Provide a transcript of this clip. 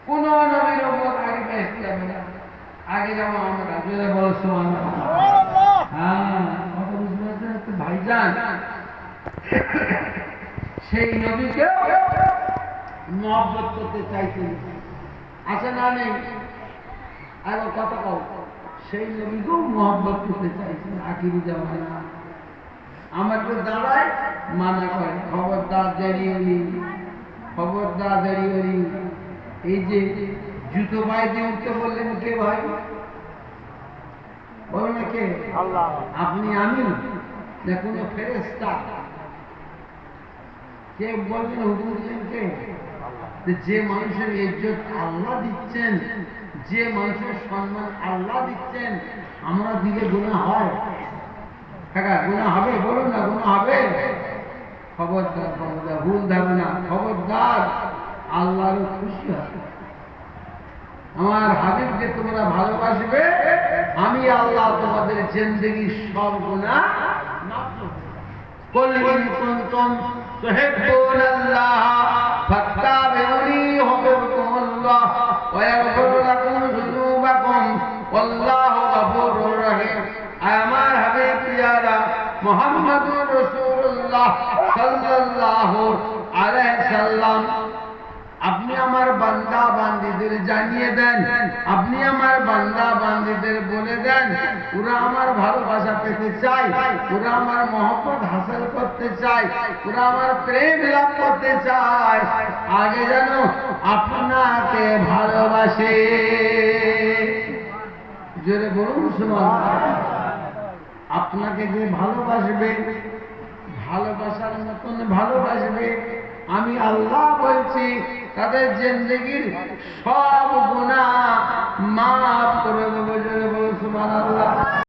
কোন নবীর উপর আগে বেহেশত যাবে না, আগে যাবো আমরা। জোরে বলো সুবহানাল্লাহ। হ্যাঁ, কথা বুঝতে পারছেন একটু ভাইজান? সেই নবীকে মহব্বত করতে চাইতেন, আছে না নেই? আর কথা কও, সেই নবীকেও মহব্বত করতে চাইছেন আখিরি জামানা। আমাকে দাঁড়ায় মানা করে, খবরদার দেরি হলি, খবরদার দেরি হলি। এই যে জুতো পায়ে দিয়ে উঠতে বললেন কে ভাই? বলো না কে? আল্লাহ। আপনি আমি না কোনো ফেরেশতা? কে বললেন, হুকুম দিলেন কে? যে মানুষের ইজ্জত আল্লাহ দিচ্ছেন, যে মানুষের সম্মান আল্লাহ দিচ্ছেন, আমরা দিলে গুনাহ হয়? কাকা গুনাহ হবে? বলুন না গুনাহ হবে? খবরদার, খবরদার, ভুল ধারণা, খবরদার। আল্লাহর খুশি হবে। আমার হাবিবকে তোমরা ভালোবাসবে, আমি আল্লাহ তোমাদের জিন্দেগির সব গুনাহ মাফ করব। কুল ইন কুনতুম তুহিব্বুনাল্লাহ ফাত্তাবিউনি ইউহিব্বুকুমুল্লাহ ওয়া ইয়াগফির লাকুম যুনুবাকুম ওয়াল্লাহু গফুরুর রহিম। আমার হাবিব পিয়ারা মুহাম্মদুর রাসূলুল্লাহ সাল্লাল্লাহু আলাইহি সাল্লাম, আপনি আমার বান্দা বান্দীদের জানিয়ে দেন, আপনি আমার বান্দা বান্দীদের বলে দেন, ওরা আমার ভালোবাসা পেতে চায়, ওরা আমার মহব্বত হাসিল করতে চায়, ওরা আমার প্রেম লাভ করতে চায়, আগে যেন আপনাকে ভালোবাসে। জোরে বলুন সুবহানাল্লাহ। আপনাকে যে ভালোবাসবে, ভালোবাসার মতন ভালোবাসবে, আমি আল্লাহ বলছি তাদের জিন্দেগির সব গুনাহ